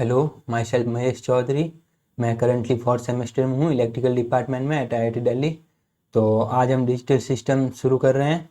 Hello, myself Mahesh Chaudhary. मैं currently fourth semester में हूँ इलेक्ट्रिकल डिपार्टमेंट में एट IIT दिल्ली। तो आज हम डिजिटल सिस्टम शुरू कर रहे हैं।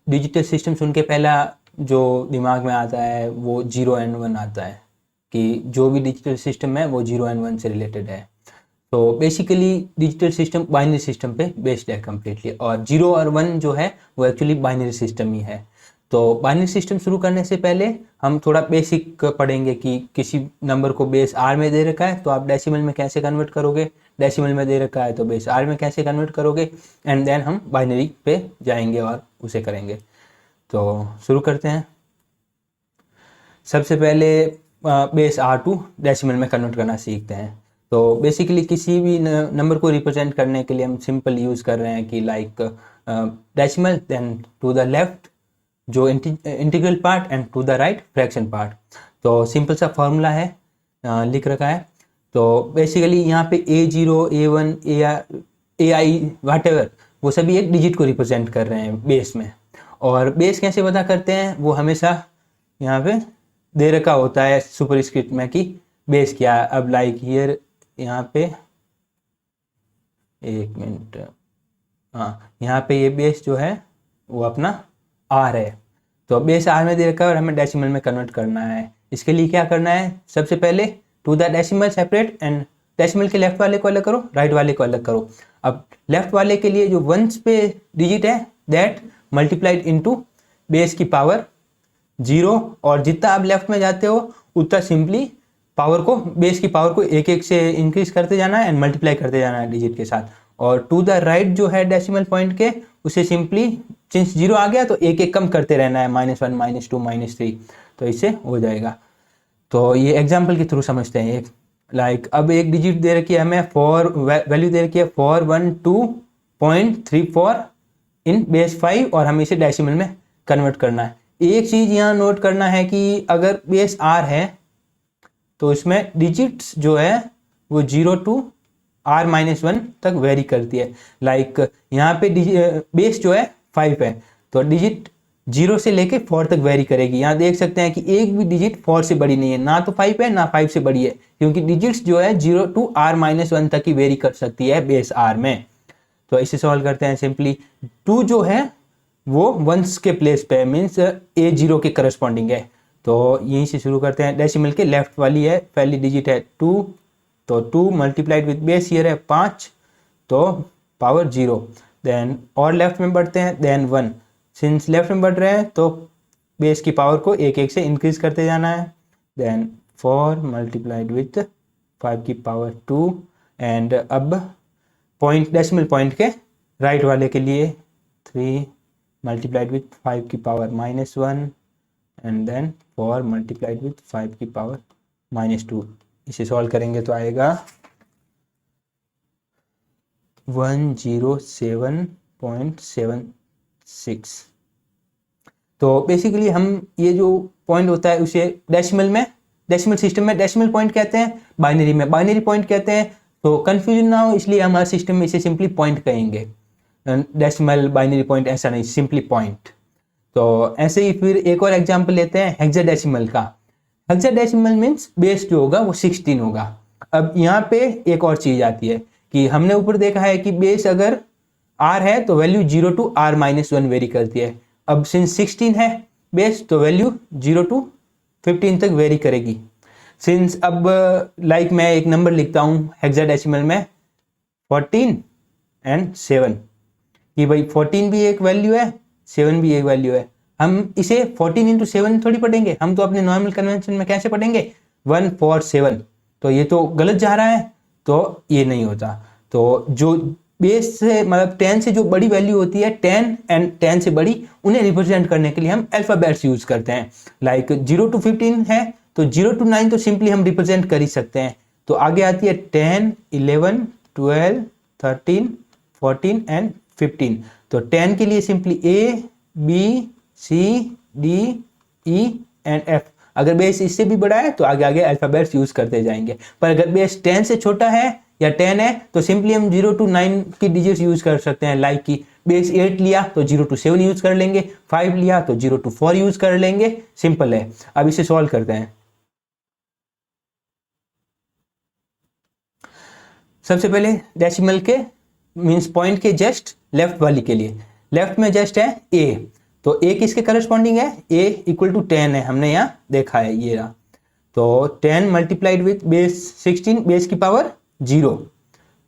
डिजिटल सिस्टम सुन के पहला जो दिमाग में आता है वो 0 एंड 1 आता है कि जो भी डिजिटल सिस्टम है वो 0 एंड 1 से रिलेटेड है। तो basically digital system binary system पे बेस्ड है कम्प्लीटली, और 0 और 1 जो है वो एक्चुअली बाइनरी सिस्टम ही है। तो बाइनरी सिस्टम शुरू करने से पहले हम थोड़ा बेसिक पढ़ेंगे कि किसी नंबर को बेस आर में दे रखा है तो आप डेसिमल में कैसे कन्वर्ट करोगे, डेसिमल में दे रखा है तो बेस आर में कैसे कन्वर्ट करोगे, एंड देन हम बाइनरी पे जाएंगे और उसे करेंगे। तो शुरू करते हैं। सबसे पहले बेस आर टू डेसिमल में कन्वर्ट करना सीखते हैं। तो बेसिकली किसी भी नंबर को रिप्रेजेंट करने के लिए हम सिंपल यूज़ कर रहे हैं कि like decimal then to the left जो integral part and to the right fraction part. तो सिंपल सा फॉर्मूला है, लिख रखा है। तो बेसिकली यहाँ पे A0, A1, AI वाट एवर वो सभी एक डिजिट को रिप्रेजेंट कर रहे हैं बेस में। और बेस कैसे पता करते हैं वो हमेशा यहाँ पे दे रखा होता है सुपरस्क्रिप्ट में कि बेस क्या है। अब लाइक हियर यहाँ पे एक मिनट, हाँ यहाँ पे ये बेस जो है वो अपना आर है। तो बेस आर में दे रखा है और हमें डेसिमल में कन्वर्ट करना है। इसके लिए क्या करना है, सबसे पहले to the decimal separate and decimal के लेफ्ट वाले को अलग करो, राइट वाले को अलग करो। अब लेफ्ट वाले के लिए जो वंस पे डिजिट है दैट मल्टीप्लाइड इनटू बेस की पावर 0, और जितना आप लेफ्ट में जाते हो उतना सिंपली पावर को, बेस की पावर को एक एक से इंक्रीज करते जाना है एंड मल्टीप्लाई करते जाना है डिजिट के साथ। और टू द राइट जो है डेसिमल पॉइंट के, उसे सिंपली सिंस 0 आ गया तो एक एक कम करते रहना है, -1, -2, -3, तो इससे हो जाएगा। तो ये एग्जाम्पल के थ्रू समझते हैं। एक लाइक अब एक डिजिट दे रखी है हमें, वैल्यू दे रखी है 412.34 इन बेस 5 और हमें इसे डेसिमल में कन्वर्ट करना है। एक चीज़ यहाँ नोट करना है कि अगर बेस आर है तो इसमें डिजिट्स जो है वो 0 to R-1 तक वेरी करती है। लाइक यहाँ पे बेस जो है 5 है तो डिजिट 0 से लेके 4 तक वेरी करेगी। यहाँ देख सकते हैं कि एक भी डिजिट 4 से बड़ी नहीं है, ना तो 5 है ना 5 से बड़ी है, क्योंकि डिजिट्स जो है 0 to R-1 तक ही वेरी कर सकती है बेस आर में। तो इसे सॉल्व करते हैं सिंपली। 2 जो है वो वंस के प्लेस पे मीन्स A0 के करस्पॉन्डिंग है। तो यहीं से शुरू करते हैं। डेसिमल के लेफ्ट वाली है, पहली डिजिट है 2, तो 2 मल्टीप्लाइड विद बेस ईयर है 5, तो पावर 0। देन और लेफ्ट में बढ़ते हैं, देन 1। सिंस लेफ्ट में बढ़ रहे हैं तो बेस की पावर को एक एक से इंक्रीज करते जाना है। देन 4 मल्टीप्लाइड विथ 5 की पावर 2, एंड अब पॉइंट डेसिमल पॉइंट के राइट वाले के लिए 3 मल्टीप्लाइड विथ 5 की power -1, and then 4 multiplied with 5 की पावर -2। इसे सॉल्व करेंगे तो आएगा 107.76। तो बेसिकली हम ये जो पॉइंट होता है उसे डेसिमल सिस्टम में डेसिमल पॉइंट कहते हैं, बाइनरी में बाइनरी पॉइंट कहते हैं। तो कंफ्यूजन ना हो इसलिए हमारे सिस्टम में इसे सिंपली पॉइंट कहेंगे। डेसिमल बाइनरी पॉइंट ऐसा नहीं, सिंपली पॉइंट। तो ऐसे ही फिर एक और एग्जांपल लेते हैं हेक्साडेसिमल का। हेक्साडेसिमल मीन्स बेस जो होगा वो 16 होगा। अब यहाँ पे एक और चीज आती है कि हमने ऊपर देखा है कि बेस अगर R है तो वैल्यू 0 to R-1 वेरी करती है। अब सिंस 16 है बेस तो वैल्यू 0 to 15 तक वेरी करेगी। सिंस अब लाइक मैं एक नंबर लिखता हूँ हेक्साडेसिमल में 14 and 7 कि भाई 14 भी एक वैल्यू है, 7 भी एक वैल्यू है। हम इसे 14 into 7 थोड़ी पढ़ेंगे, हम तो अपने नॉर्मल कन्वेंशन में कैसे पढ़ेंगे 1 4 7। तो ये तो गलत जा रहा है, तो ये नहीं होता। तो जो बेस से मतलब 10 से जो बड़ी वैल्यू होती है 10 एंड 10 से बड़ी, उन्हें रिप्रेजेंट करने के लिए हम अल्फाबेट्स यूज करते हैं। लाइक 0 to 15 है तो 0 to 9 तो सिंपली हम रिप्रेजेंट कर ही सकते हैं। तो आगे आती है 10 11 12 13 14 एंड 15। तो 10 के लिए simply A B C D E and F। अगर बेस इससे भी बड़ा है तो आगे आगे अल्फाबेट्स यूज करते जाएंगे। पर अगर बेस 10 से छोटा है या 10 है तो सिंपली हम 0 to 9 की डिजिट्स यूज कर सकते हैं। लाइक कि बेस 8 लिया तो 0 to 7 यूज कर लेंगे, 5 लिया तो 0 to 4 यूज कर लेंगे। सिंपल है। अब इसे सॉल्व करते हैं। सबसे पहले डेसिमल के मीन्स पॉइंट के जस्ट लेफ्ट वाली के लिए, लेफ्ट में जस्ट है a, तो a किसके करस्पॉन्डिंग है, a इक्वल टू 10 है, हमने यहाँ देखा है ये रहा। तो 10 मल्टीप्लाइड विथ बेस 16 बेस की पावर 0,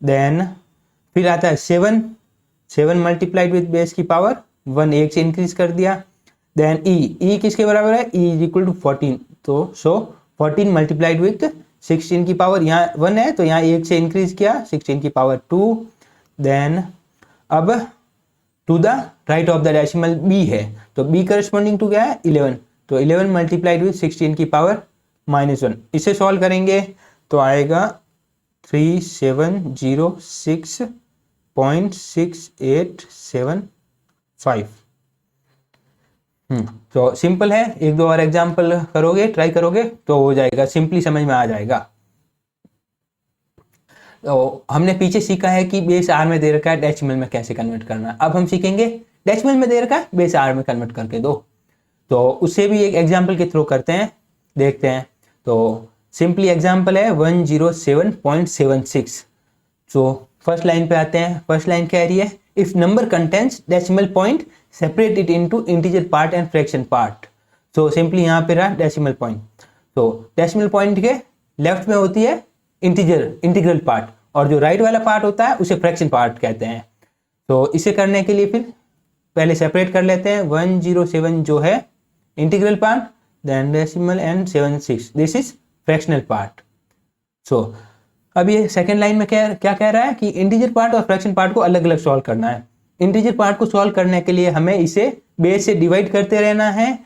देन फिर आता है 7, 7 मल्टीप्लाइड विथ बेस की पावर 1, एक से इंक्रीज कर दिया। देन e किसके बराबर है, e इज इक्वल टू 14, तो सो 14 मल्टीप्लाइड विथ 16 की पावर, यहाँ 1 है तो यहाँ एक से इंक्रीज किया 16 की पावर 2। देन अब to the right of the decimal b है, तो b करस्पॉन्डिंग टू क्या है 11, तो 11 मल्टीप्लाइड विथ 16 की पावर -1। इसे सॉल्व करेंगे तो आएगा 3706.6875। तो सिंपल है, एक दो और एग्जाम्पल करोगे, ट्राई करोगे तो हो जाएगा, सिंपली समझ में आ जाएगा। तो हमने पीछे सीखा है कि बेस आर में दे रखा है, डेसिमल में कैसे कन्वर्ट करना है। अब हम सीखेंगे डेसिमल में दे रखा है, बेस आर में कन्वर्ट करके दो, तो उससे भी एक एग्जाम्पल के थ्रू करते हैं, देखते हैं। तो सिंपली एग्जाम्पल है 107.76। तो फर्स्ट लाइन पे आते हैं। फर्स्ट लाइन कह रही है if number contents decimal point separate it into integer part and fraction part. तो सिंपली यहाँ पे रहा डेसिमल पॉइंट, तो डेसिमल पॉइंट के लेफ्ट में होती है इंटीग्रल पार्ट, और जो राइट वाला पार्ट होता है उसे फ्रैक्शन पार्ट कहते हैं। तो इसे करने के लिए फिर पहले सेपरेट कर लेते हैं। 107 जो है integral part, then decimal and 76 this is fractional part. So अब ये सेकेंड लाइन में क्या कह रहा है कि इंटीजर पार्ट और फ्रैक्शन पार्ट को अलग अलग सॉल्व करना है। इंटीजर पार्ट को सॉल्व करने के लिए हमें इसे बेस से डिवाइड करते रहना है,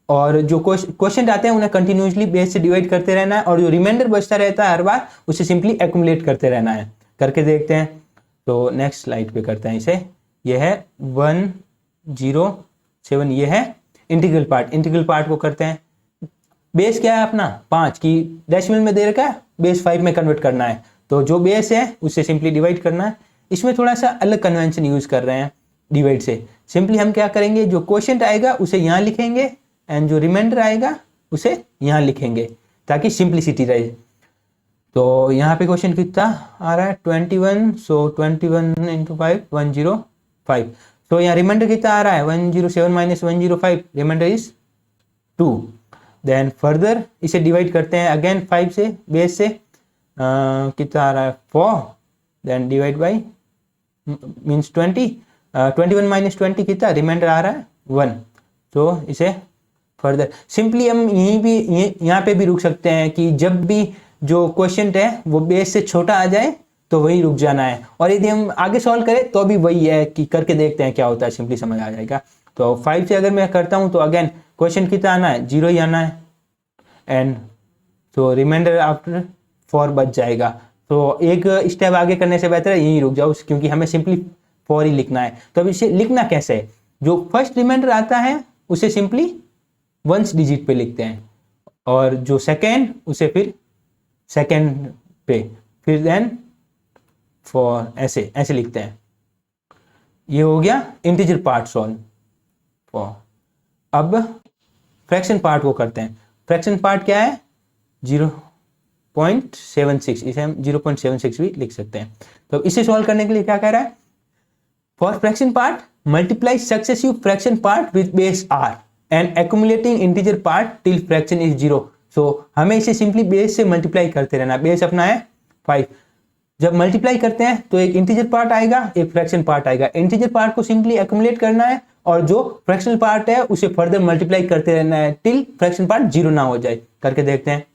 और जो क्वेश्चन आते हैं उन्हें कंटिन्यूसली बेस से डिवाइड करते रहना है, और जो रिमाइंडर बचता रहता है हर बार उसे सिंपली एक्यूमुलेट करते रहना है। करके देखते हैं। तो नेक्स्ट स्लाइड पे करते हैं इसे। यह है 107, ये है इंटीग्रल पार्ट। इंटीग्रल पार्ट को करते हैं। बेस क्या है अपना 5 की डेसिमल में दे रखा है, बेस 5 में कन्वर्ट करना है, तो जो बेस है उससे सिंपली डिवाइड करना है। इसमें थोड़ा सा अलग कन्वेंशन यूज कर रहे हैं डिवाइड से। सिंपली हम क्या करेंगे, जो क्वोशिएंट आएगा उसे यहाँ लिखेंगे एंड जो रिमाइंडर आएगा उसे यहाँ लिखेंगे ताकि सिंप्लिसिटी रहे। तो यहाँ पे क्वेश्चन कितना आ रहा है 21, सो 21 इंटू 5 105। तो यहाँ रिमाइंडर कितना आ रहा है 107 minus 105, remainder is 2। Then further इसे डिवाइड करते हैं अगेन 5 से, बेस से कितना आ रहा है 4, then divide by means 20, 21 minus 20 कितना रिमाइंडर आ रहा है 1। तो इसे फर्दर सिंपली हम यहाँ पे भी रुक सकते हैं कि जब भी जो क्वेश्चन है वो बेस से छोटा आ जाए तो वही रुक जाना है, और यदि हम आगे सॉल्व करें तो भी वही है कि करके देखते हैं क्या होता है, सिंपली समझ आ जाएगा। तो 5 से अगर मैं करता हूँ तो अगेन क्वेश्चन कितना आना है 0 ही आना है, एंड तो रिमाइंडर आफ्टर 4 बच जाएगा। तो एक स्टेप आगे करने से बेहतर है यहीं रुक जाओ, क्योंकि हमें सिंपली 4 ही लिखना है। तो अब इसे लिखना कैसे है, जो फर्स्ट रिमाइंडर आता है उसे सिंपली वंस डिजिट पे लिखते हैं, और जो सेकेंड उसे फिर सेकेंड पे, फिर देन 4, ऐसे लिखते हैं। ये हो गया इंटीजर पार्ट सॉल्व फॉर। अब फ्रैक्शन पार्ट को करते हैं। फ्रैक्शन पार्ट क्या है 0.76, इसे हम 0.76 भी लिख सकते हैं। तो इसे सॉल्व करने के लिए क्या कह रहा है, for fraction part multiply successive fraction part with base r and accumulating integer part till fraction is 0। सो हमें इसे सिंपली बेस से मल्टीप्लाई करते रहना। बेस अपना है 5, जब मल्टीप्लाई करते हैं तो एक इंटीजर पार्ट आएगा, एक फ्रैक्शन पार्ट आएगा। इंटीजर पार्ट को सिंपली एक्यूमुलेट करना है, और जो फ्रैक्शनल पार्ट है उसे फर्दर मल्टीप्लाई करते रहना है टिल फ्रैक्शन पार्ट 0 ना हो जाए। करके देखते हैं।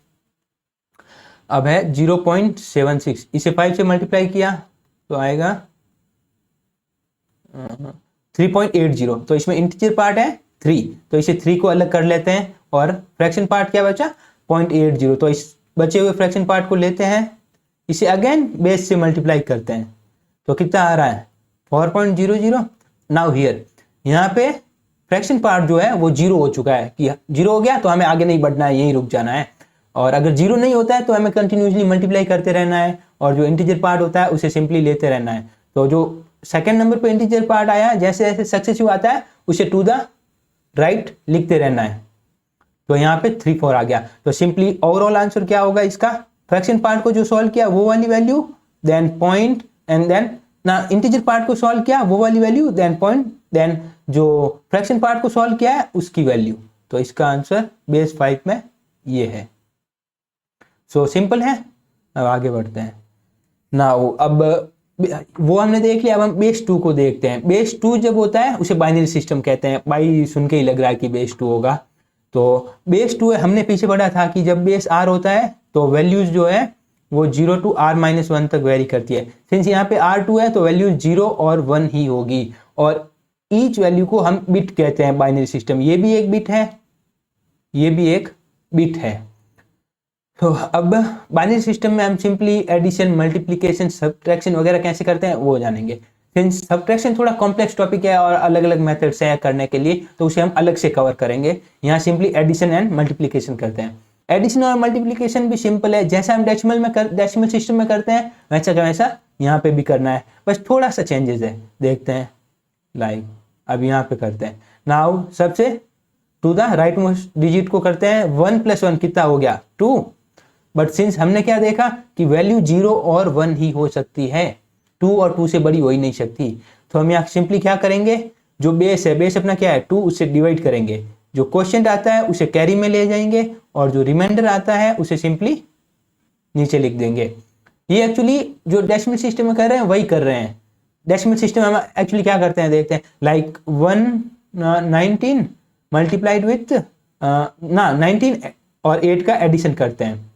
अब है 0.76, इसे 5 से मल्टीप्लाई किया तो आएगा 3.80। तो इसमें इंटीजर पार्ट है 3, तो इसे 3 को अलग कर लेते हैं, और फ्रैक्शन पार्ट क्या बचा 0.80। तो इस बचे हुए फ्रैक्शन पार्ट को लेते हैं, इसे अगेन बेस से मल्टीप्लाई करते हैं, तो कितना आ रहा है 4.00। नाउ हियर यहाँ पे फ्रैक्शन पार्ट जो है वो 0 हो चुका है, कि 0 हो गया तो हमें आगे नहीं बढ़ना है, यहीं रुक जाना है। और अगर 0 नहीं होता है तो हमें कंटिन्यूसली मल्टीप्लाई करते रहना है, और जो इंटीजर पार्ट होता है उसे सिंपली लेते रहना है। तो जो सेकेंड नंबर पे इंटीजर पार्ट आया, जैसे जैसे सक्सेसिव आता है उसे टू द राइट लिखते रहना है। तो यहाँ पे 3 4 आ गया। तो सिंपली ओवरऑल आंसर क्या होगा इसका, फ्रैक्शन पार्ट को जो सॉल्व किया वो वाली value then point and then ना इंटीजर पार्ट को सॉल्व किया वो वाली वैल्यू, देन पॉइंट, देन जो फ्रैक्शन पार्ट को सॉल्व किया है उसकी वैल्यू। तो इसका आंसर बेस 5 में ये है। सो सिंपल है। अब आगे बढ़ते हैं ना। अब वो हमने देख लिया, अब हम बेस 2 को देखते हैं। बेस 2 जब होता है उसे बाइनरी सिस्टम कहते हैं। बाई सुन के ही लग रहा है कि बेस 2 होगा। तो बेस 2 हमने पीछे पढ़ा था कि जब बेस आर होता है तो वैल्यूज जो है वो 0 to r-1 तक वेरी करती है। सिंस यहाँ पे r2 है तो वैल्यू 0 और 1 ही होगी, और ईच वैल्यू को हम बिट कहते हैं बाइनरी सिस्टम। ये भी एक बिट है, ये भी एक बिट है। तो अब बाइनरी सिस्टम में हम सिंपली एडिशन, मल्टीप्लिकेशन, सब्ट्रैक्शन वगैरह कैसे करते हैं वो जानेंगे। सिंस सब्ट्रैक्शन थोड़ा कॉम्प्लेक्स टॉपिक है और अलग अलग मेथड्स हैं करने के लिए, तो उसे हम अलग से कवर करेंगे। यहाँ सिंपली एडिशन एंड मल्टीप्लिकेशन करते हैं। एडिशन और मल्टीप्लिकेशन भी सिंपल है, जैसा हम डेसिमल सिस्टम में करते हैं वैसा का वैसा यहाँ पे भी करना है, बस थोड़ा सा चेंजेस है। देखते हैं लाइक अब यहाँ पे करते हैं। नाउ सबसे to the right most digit को करते हैं। 1 + 1 कितना हो गया 2, बट सिंस हमने क्या देखा कि वैल्यू 0 और 1 ही हो सकती है, 2 और 2 से बड़ी हो ही नहीं सकती। तो हम यहाँ सिंपली क्या करेंगे, जो बेस है, बेस अपना क्या है 2, उससे डिवाइड करेंगे। जो क्वोशिएंट आता है उसे कैरी में ले जाएंगे और जो रिमाइंडर आता है उसे सिंपली नीचे लिख देंगे। ये एक्चुअली जो डेसिमल सिस्टम में कर रहे हैं वही कर रहे हैं। डेसिमल सिस्टम में हम एक्चुअली क्या करते हैं देखते हैं। लाइक 19 मल्टीप्लाइड विथ 19 और 8 का एडिशन करते हैं।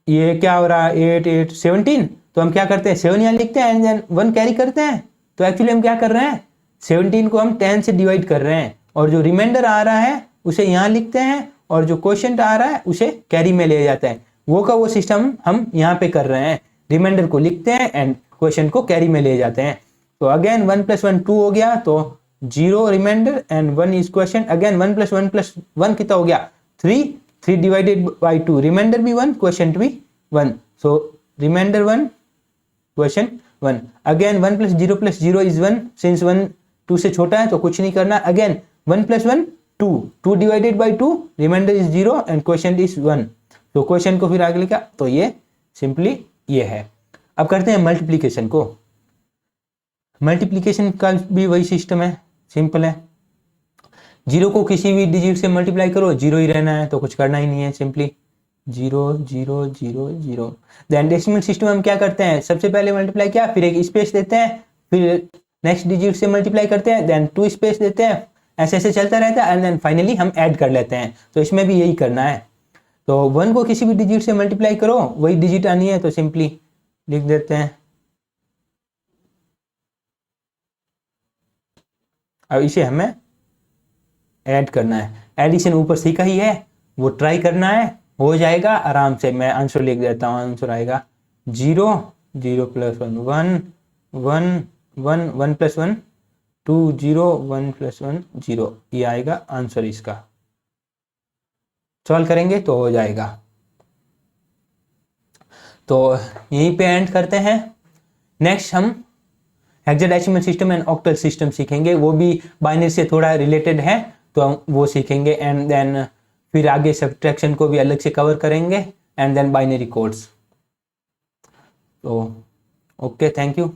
ये क्या हो रहा है 8 8 17, तो हम क्या करते हैं 7 यहाँ लिखते हैं एंड देन 1 कैरी करते हैं। तो एक्चुअली हम क्या कर रहे हैं 17 को हम 10 से डिवाइड कर रहे हैं, और जो रिमाइंडर आ रहा है उसे यहाँ लिखते हैं, और जो क्वोशिएंट आ रहा है उसे कैरी में ले जाते हैं। वो का वो सिस्टम हम यहाँ पे कर रहे हैं। रिमाइंडर को लिखते हैं एंड क्वोशिएंट को कैरी में ले जाते हैं। तो अगेन 1 + 1 2 हो गया, तो 0 remainder and 1 is quotient. Again 1 + 1 + 1 कितना हो गया 3, 3 डिवाइडेड बाई 2, रिमाइंडर भी 1 क्वोशिएंट भी 1, so remainder 1 quotient 1। Again 1 + 0 + 0 is 1, since 1 2 से छोटा है तो कुछ नहीं करना। Again 1 + 1 2, 2 divided by 2, remainder is 0 and quotient is 1, तो क्वोशिएंट को फिर आगे लिखा, तो ये सिंपली ये है। अब करते हैं मल्टीप्लिकेशन को। मल्टीप्लिकेशन का भी वही सिस्टम है, सिंपल है। 0 को किसी भी डिजिट से मल्टीप्लाई करो, 0 ही रहना है, तो कुछ करना ही नहीं है, सिंपली 0 0 0 0। देन डेसिमल सिस्टम हम क्या करते हैं, सबसे पहले मल्टीप्लाई किया, फिर एक स्पेस देते हैं, फिर नेक्स्ट डिजिट से मल्टीप्लाई करते हैं, देन 2 स्पेस देते हैं, ऐसे ऐसे चलता रहता है एंड देन फाइनली हम ऐड कर लेते हैं। तो इसमें भी यही करना है। तो 1 को किसी भी डिजिट से मल्टीप्लाई करो, वही डिजिट आनी है, तो सिंपली लिख देते हैं। अब इसे हमें ऐड करना है। एडिशन ऊपर सीखा ही है, वो ट्राई करना है, हो जाएगा आराम से। मैं आंसर लिख देता हूँ, आंसर आएगा 0 0 + 1 1 1 1 1 + 1 2 0 1 + 1 0, ये आएगा आंसर इसका। सॉल्व करेंगे तो हो जाएगा। तो यहीं पे एंड करते हैं। नेक्स्ट हम hexadecimal system and octal system सीखेंगे, वो भी बाइनरी से थोड़ा रिलेटेड है, तो हम वो सीखेंगे। एंड देन फिर आगे सब्ट्रैक्शन को भी अलग से कवर करेंगे, एंड देन बाइनरी कोड्स। तो ओके, थैंक यू।